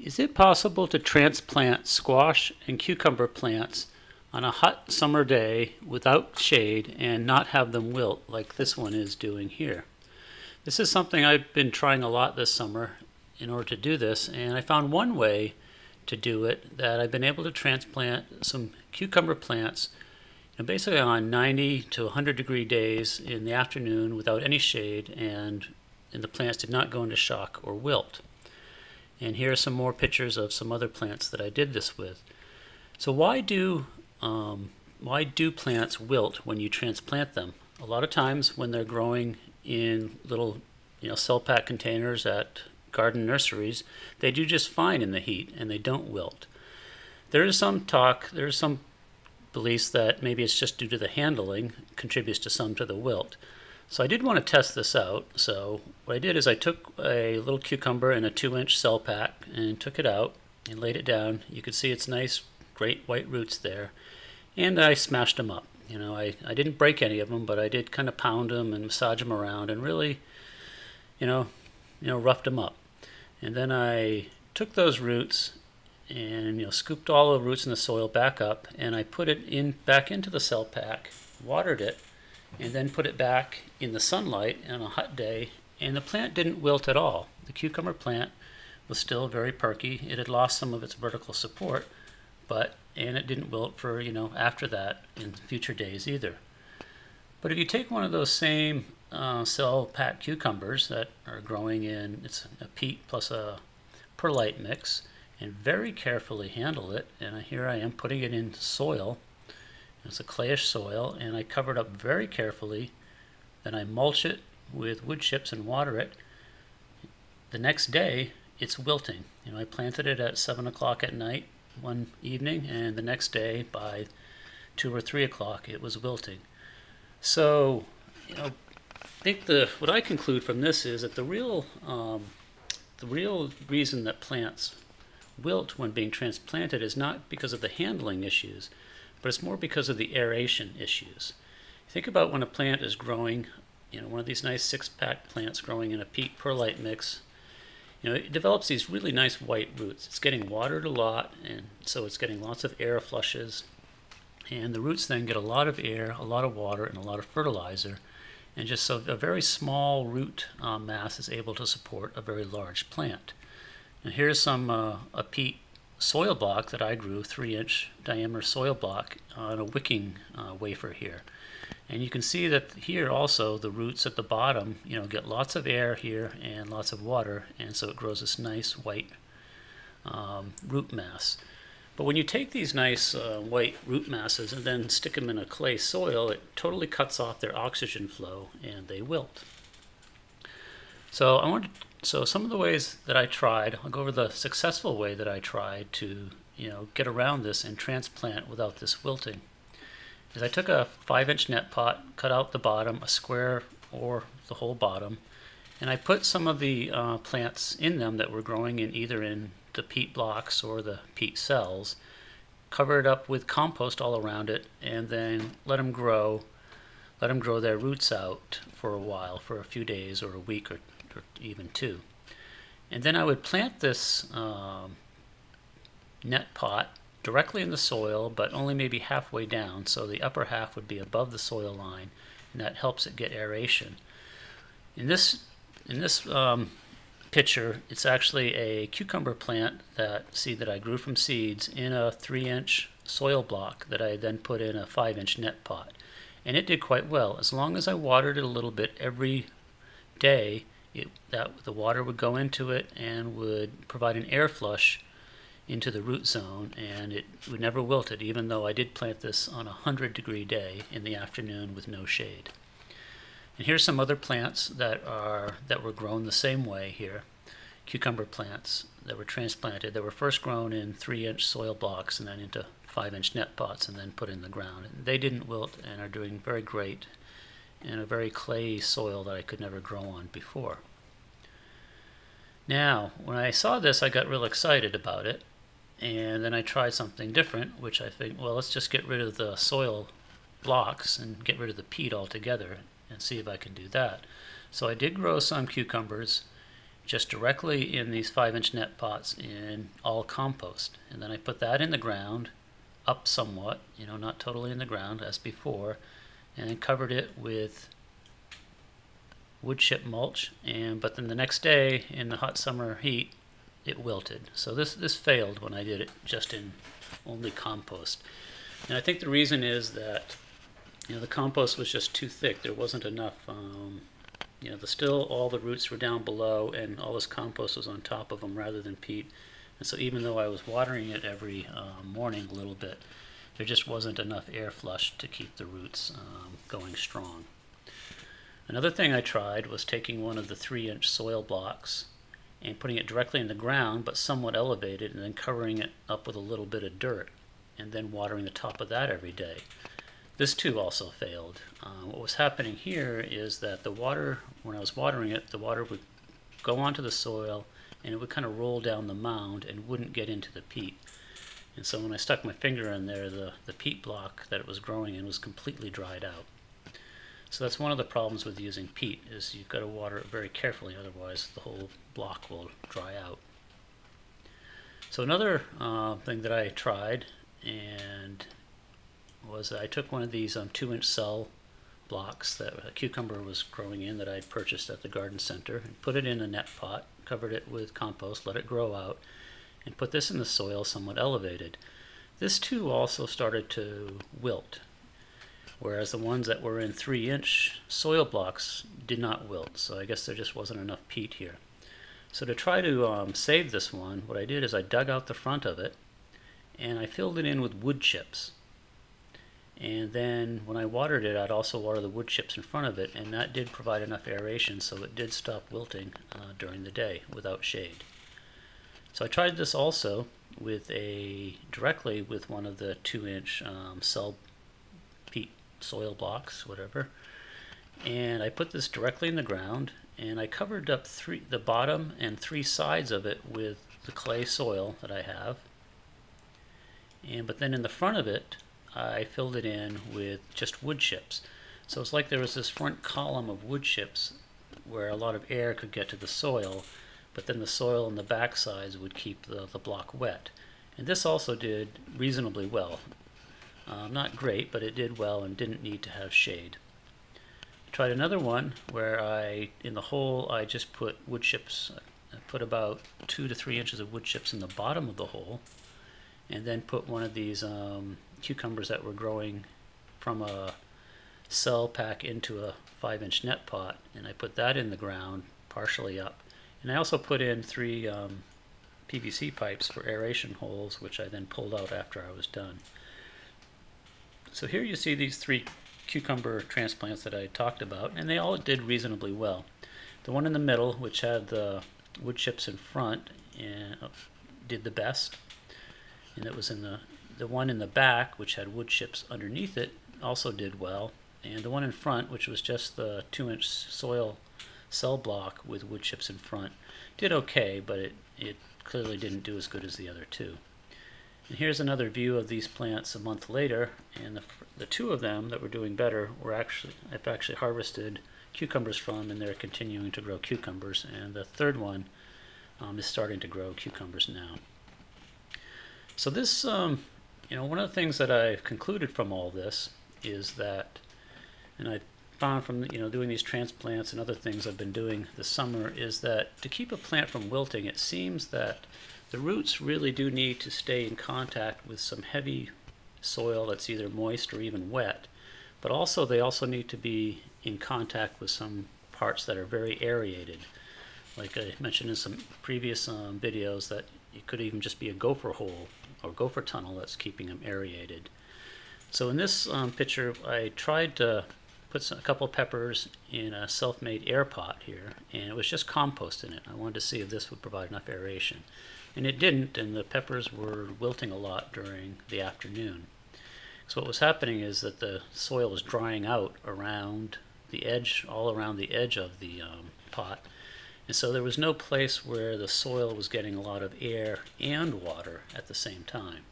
Is it possible to transplant squash and cucumber plants on a hot summer day without shade and not have them wilt like this one is doing here? This is something I've been trying a lot this summer in order to do this, and I found one way to do it that I've been able to transplant some cucumber plants basically on 90 to 100 degree days in the afternoon without any shade, and the plants did not go into shock or wilt. And here are some more pictures of some other plants that I did this with. So why do plants wilt when you transplant them? A lot of times when they're growing in little cell pack containers at garden nurseries, they do just fine in the heat and they don't wilt. There is some beliefs that maybe it's just due to the handling contributes to some to the wilt. So I did want to test this out. So what I did is I took a little cucumber in a 2-inch cell pack and took it out and laid it down. You could see its nice, great white roots there. And I smashed them up. I didn't break any of them, but I did kind of pound them and massage them around and really, roughed them up. And then I took those roots and scooped all the roots in the soil back up, and I put it back into the cell pack, watered it, and then put it back in the sunlight on a hot day, and the plant didn't wilt at all. The cucumber plant was still very perky. It had lost some of its vertical support, and it didn't wilt for after that in future days either. But if you take one of those same cell pack cucumbers that are growing in, it's a peat plus a perlite mix, and very carefully handle it, and here I am putting it in soil. It's a clayish soil, and I cover it up very carefully. Then I mulch it with wood chips and water it. The next day, it's wilting. I planted it at 7 o'clock at night one evening, and the next day by 2 or 3 o'clock, it was wilting. So, I think what I conclude from this is that the real reason that plants wilt when being transplanted is not because of the handling issues, but it's more because of the aeration issues. Think about when a plant is growing, one of these nice 6-pack plants growing in a peat perlite mix. It develops these really nice white roots. It's getting watered a lot, and so it's getting lots of air flushes. And the roots then get a lot of air, a lot of water, and a lot of fertilizer. And just so a very small root mass is able to support a very large plant. And here's a peat soil block that I grew, 3-inch diameter soil block on a wicking wafer here. And you can see that here also the roots at the bottom get lots of air here and lots of water, and so it grows this nice white root mass. But when you take these nice white root masses and then stick them in a clay soil, it totally cuts off their oxygen flow and they wilt. So some of the ways that I tried, I'll go over the successful way that I tried to get around this and transplant without this wilting. Is I took a 5-inch net pot, cut out the bottom, a square or the whole bottom, and I put some of the plants in them that were growing either in the peat blocks or the peat cells, cover it up with compost all around it, and then let them grow their roots out for a while, for a few days or a week or even 2. And then I would plant this net pot directly in the soil, but only maybe halfway down, so the upper half would be above the soil line, and that helps it get aeration. In this picture, it's actually a cucumber plant that I grew from seeds in a 3-inch soil block that I then put in a 5-inch net pot, and it did quite well. As long as I watered it a little bit every day, the water would go into it and would provide an air flush into the root zone, and it would never wilt it, even though I did plant this on a 100-degree day in the afternoon with no shade. And here's some other plants that were grown the same way here. Cucumber plants that were transplanted. They were first grown in 3-inch soil blocks and then into 5-inch net pots and then put in the ground. And they didn't wilt and are doing very great in a very clayey soil that I could never grow on before. Now, when I saw this, I got real excited about it, and then I tried something different, which I think, well, let's just get rid of the soil blocks and get rid of the peat altogether and see if I can do that. So I did grow some cucumbers just directly in these 5-inch net pots in all compost. And then I put that in the ground, up somewhat, not totally in the ground as before, and then covered it with wood chip mulch. But then the next day in the hot summer heat, it wilted. So this failed when I did it just in only compost. And I think the reason is that the compost was just too thick. There wasn't enough. Still all the roots were down below, and all this compost was on top of them rather than peat. And so even though I was watering it every morning a little bit, there just wasn't enough air flush to keep the roots going strong. Another thing I tried was taking one of the 3-inch soil blocks and putting it directly in the ground, but somewhat elevated, and then covering it up with a little bit of dirt, and then watering the top of that every day. This too also failed. What was happening here is that the water, when I was watering it, the water would go onto the soil and it would kind of roll down the mound and wouldn't get into the peat. And so when I stuck my finger in there, the peat block that it was growing in was completely dried out. So that's one of the problems with using peat, is you've got to water it very carefully, otherwise the whole block will dry out. So another thing that I tried was I took one of these 2-inch cell blocks that a cucumber was growing in that I'd purchased at the garden center, and put it in a net pot, covered it with compost, let it grow out, and put this in the soil somewhat elevated. This too also started to wilt, whereas the ones that were in 3-inch soil blocks did not wilt. So I guess there just wasn't enough peat here. So to try to save this one, what I did is I dug out the front of it and I filled it in with wood chips. And then when I watered it, I'd also water the wood chips in front of it, and that did provide enough aeration so it did stop wilting during the day without shade. So I tried this also directly with one of the 2-inch cell peat soil blocks, whatever. And I put this directly in the ground, and I covered up the bottom and 3 sides of it with the clay soil that I have. But then in the front of it, I filled it in with just wood chips. So it's like there was this front column of wood chips where a lot of air could get to the soil, but then the soil on the back sides would keep the block wet. And this also did reasonably well. Not great, but it did well and didn't need to have shade. I tried another one where in the hole I just put wood chips. I put about 2 to 3 inches of wood chips in the bottom of the hole, and then put one of these cucumbers that were growing from a cell pack into a 5-inch net pot, and I put that in the ground partially up. And I also put in 3 PVC pipes for aeration holes, which I then pulled out after I was done. So here you see these 3 cucumber transplants that I talked about, and they all did reasonably well. The one in the middle, which had the wood chips in front, did the best. And it was in the one in the back, which had wood chips underneath it, also did well. And the one in front, which was just the 2-inch soil cell block with wood chips in front, did okay, but it clearly didn't do as good as the other 2. And here's another view of these plants a month later, and the 2 of them that were doing better I've actually harvested cucumbers from, and they're continuing to grow cucumbers. And the 3rd one is starting to grow cucumbers now. So this, one of the things that I've concluded from all this is that, and I found from doing these transplants and other things I've been doing this summer, is that to keep a plant from wilting, it seems that the roots really do need to stay in contact with some heavy soil that's either moist or even wet, but also they also need to be in contact with some parts that are very aerated. Like I mentioned in some previous videos, that it could even just be a gopher hole or gopher tunnel that's keeping them aerated. So in this picture, I tried to put a couple of peppers in a self-made air pot here, and it was just compost in it. I wanted to see if this would provide enough aeration. And it didn't, and the peppers were wilting a lot during the afternoon. So what was happening is that the soil was drying out around the edge, all around the edge of the pot. And so there was no place where the soil was getting a lot of air and water at the same time.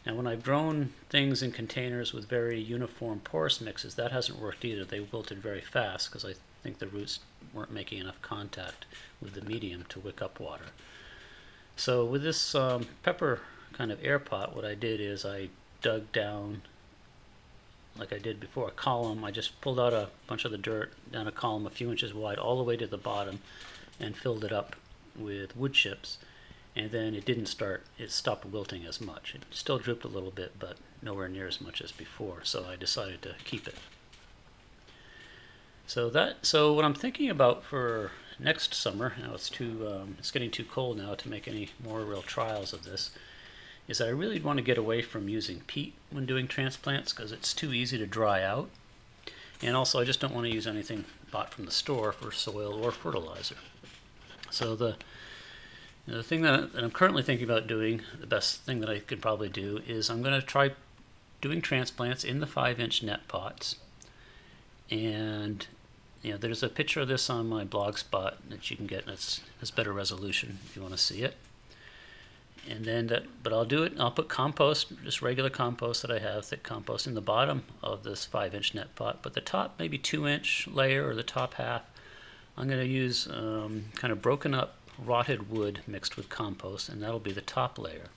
Now when I've grown things in containers with very uniform porous mixes, that hasn't worked either. They wilted very fast because think the roots weren't making enough contact with the medium to wick up water. So with this pepper kind of air pot, what I did is I dug down, like I did before, a column. I just pulled out a bunch of the dirt down a column a few inches wide all the way to the bottom and filled it up with wood chips. And then it stopped wilting as much. It still drooped a little bit, but nowhere near as much as before, so I decided to keep it. So what I'm thinking about for next summer, now it's getting too cold now to make any more real trials of this, is that I really want to get away from using peat when doing transplants because it's too easy to dry out. And also I just don't want to use anything bought from the store for soil or fertilizer. So the thing that I'm currently thinking about doing, the best thing that I could probably do, is I'm going to try doing transplants in the 5-inch net pots. And there's a picture of this on my blog spot that you can get. It's better resolution if you want to see it. And then but I'll do it. I'll put compost, just regular compost that I have, thick compost, in the bottom of this 5-inch net pot. But the top, maybe 2-inch layer, or the top half, I'm going to use kind of broken up rotted wood mixed with compost, and that'll be the top layer.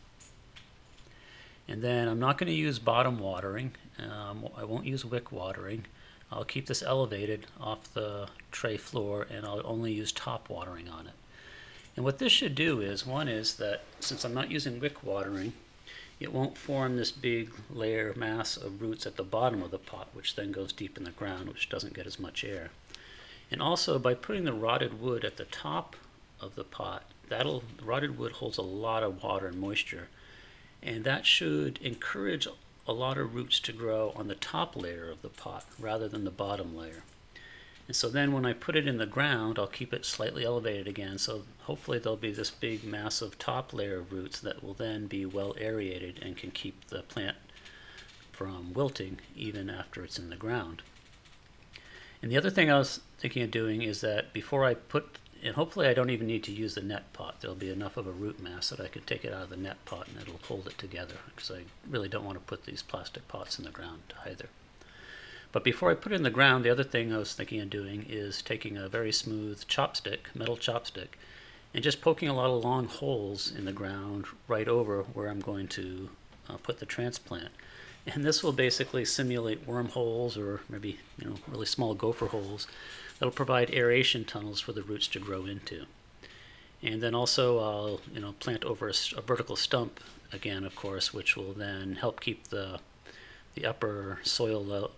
And then I'm not going to use bottom watering. I won't use wick watering. I'll keep this elevated off the tray floor, and I'll only use top watering on it. And what this should do is, one is that since I'm not using wick watering, it won't form this big layer mass of roots at the bottom of the pot, which then goes deep in the ground, which doesn't get as much air. And also, by putting the rotted wood at the top of the pot, the rotted wood holds a lot of water and moisture, and that should encourage a lot of roots to grow on the top layer of the pot rather than the bottom layer. And so then when I put it in the ground, I'll keep it slightly elevated again, so hopefully there'll be this big massive top layer of roots that will then be well aerated and can keep the plant from wilting even after it's in the ground. And the other thing I was thinking of doing is that before I and hopefully I don't even need to use the net pot. There'll be enough of a root mass that I could take it out of the net pot and it'll hold it together, because I really don't want to put these plastic pots in the ground either. But before I put it in the ground, the other thing I was thinking of doing is taking a very smooth chopstick, metal chopstick, and just poking a lot of long holes in the ground right over where I'm going to put the transplant. And this will basically simulate wormholes, or maybe really small gopher holes that'll provide aeration tunnels for the roots to grow into. And then also I'll plant over a vertical stump again, of course, which will then help keep the upper soil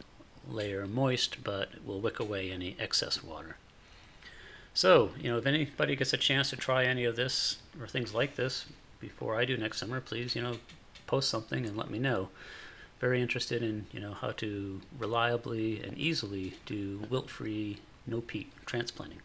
layer moist, but will wick away any excess water. So, if anybody gets a chance to try any of this or things like this before I do next summer, please, post something and let me know. Very interested in, how to reliably and easily do wilt-free, no peat transplanting.